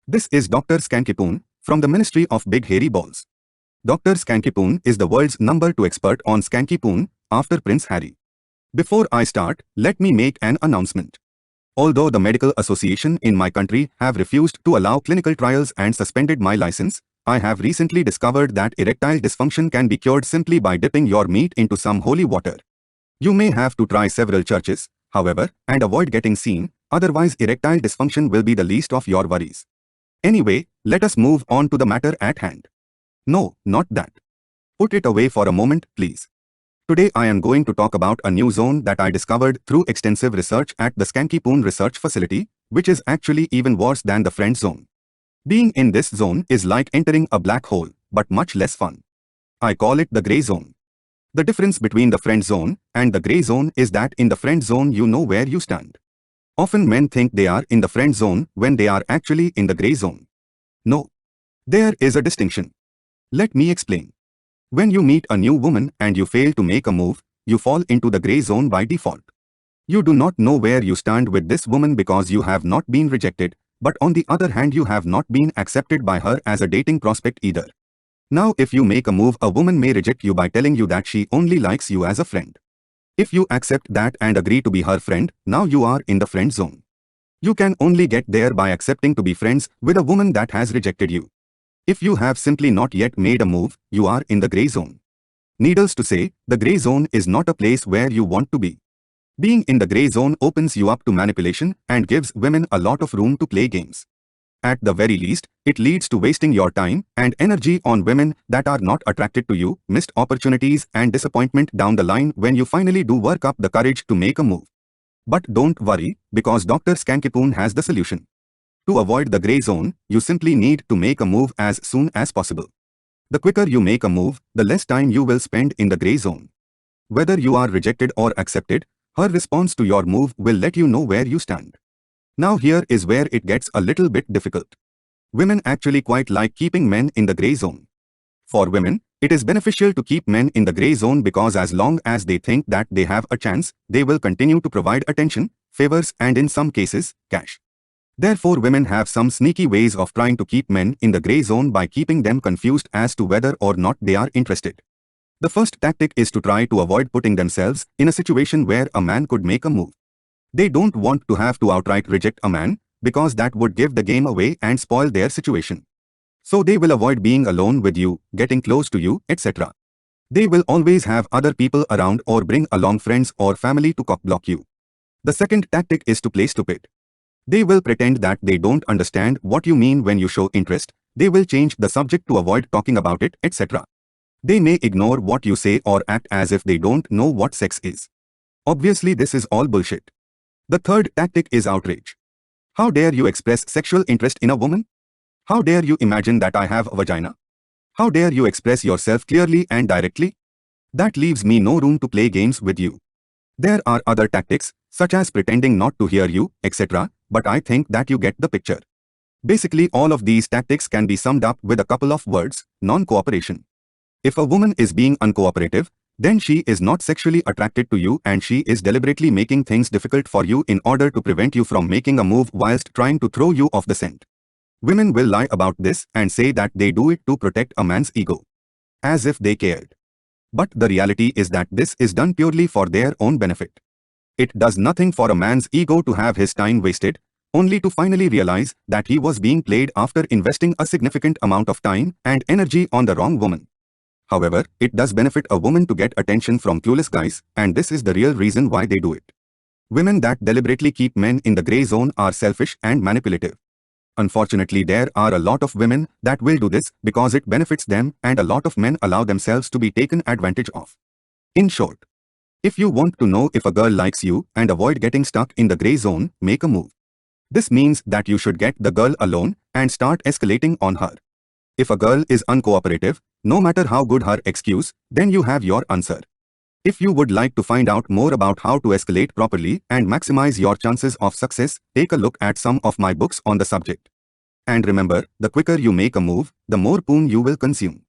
This is Dr. Skankipoon from the Ministry of Big Hairy Balls. Dr. Skankipoon is the world's #2 expert on Skankipoon after Prince Harry. Before I start, let me make an announcement. Although the medical association in my country have refused to allow clinical trials and suspended my license, I have recently discovered that erectile dysfunction can be cured simply by dipping your meat into some holy water. You may have to try several churches, however, and avoid getting seen, otherwise erectile dysfunction will be the least of your worries. Anyway, let us move on to the matter at hand. No, not that. Put it away for a moment, please. Today I am going to talk about a new zone that I discovered through extensive research at the Skankipoon Research Facility, which is actually even worse than the friend zone. Being in this zone is like entering a black hole, but much less fun. I call it the grey zone. The difference between the friend zone and the grey zone is that in the friend zone you know where you stand. Often men think they are in the friend zone when they are actually in the grey zone. No. There is a distinction. Let me explain. When you meet a new woman and you fail to make a move, you fall into the grey zone by default. You do not know where you stand with this woman because you have not been rejected, but on the other hand you have not been accepted by her as a dating prospect either. Now if you make a move, a woman may reject you by telling you that she only likes you as a friend. If you accept that and agree to be her friend, now you are in the friend zone. You can only get there by accepting to be friends with a woman that has rejected you. If you have simply not yet made a move, you are in the grey zone. Needless to say, the grey zone is not a place where you want to be. Being in the grey zone opens you up to manipulation and gives women a lot of room to play games. At the very least, it leads to wasting your time and energy on women that are not attracted to you, missed opportunities and disappointment down the line when you finally do work up the courage to make a move. But don't worry, because Dr. Skankipoon has the solution. To avoid the grey zone, you simply need to make a move as soon as possible. The quicker you make a move, the less time you will spend in the grey zone. Whether you are rejected or accepted, her response to your move will let you know where you stand. Now here is where it gets a little bit difficult. Women actually quite like keeping men in the grey zone. For women, it is beneficial to keep men in the grey zone because as long as they think that they have a chance, they will continue to provide attention, favors and in some cases, cash. Therefore women have some sneaky ways of trying to keep men in the grey zone by keeping them confused as to whether or not they are interested. The first tactic is to try to avoid putting themselves in a situation where a man could make a move. They don't want to have to outright reject a man, because that would give the game away and spoil their situation. So they will avoid being alone with you, getting close to you, etc. They will always have other people around or bring along friends or family to cock-block you. The second tactic is to play stupid. They will pretend that they don't understand what you mean when you show interest, they will change the subject to avoid talking about it, etc. They may ignore what you say or act as if they don't know what sex is. Obviously this is all bullshit. The third tactic is outrage. How dare you express sexual interest in a woman? How dare you imagine that I have a vagina? How dare you express yourself clearly and directly? That leaves me no room to play games with you. There are other tactics, such as pretending not to hear you, etc., but I think that you get the picture. Basically all of these tactics can be summed up with a couple of words: non-cooperation. If a woman is being uncooperative, then she is not sexually attracted to you and she is deliberately making things difficult for you in order to prevent you from making a move whilst trying to throw you off the scent. Women will lie about this and say that they do it to protect a man's ego. As if they cared. But the reality is that this is done purely for their own benefit. It does nothing for a man's ego to have his time wasted, only to finally realize that he was being played after investing a significant amount of time and energy on the wrong woman. However, it does benefit a woman to get attention from clueless guys, and this is the real reason why they do it. Women that deliberately keep men in the grey zone are selfish and manipulative. Unfortunately, there are a lot of women that will do this because it benefits them, and a lot of men allow themselves to be taken advantage of. In short, if you want to know if a girl likes you and avoid getting stuck in the grey zone, make a move. This means that you should get the girl alone and start escalating on her. If a girl is uncooperative, no matter how good her excuse, then you have your answer. If you would like to find out more about how to escalate properly and maximize your chances of success, take a look at some of my books on the subject. And remember, the quicker you make a move, the more poon you will consume.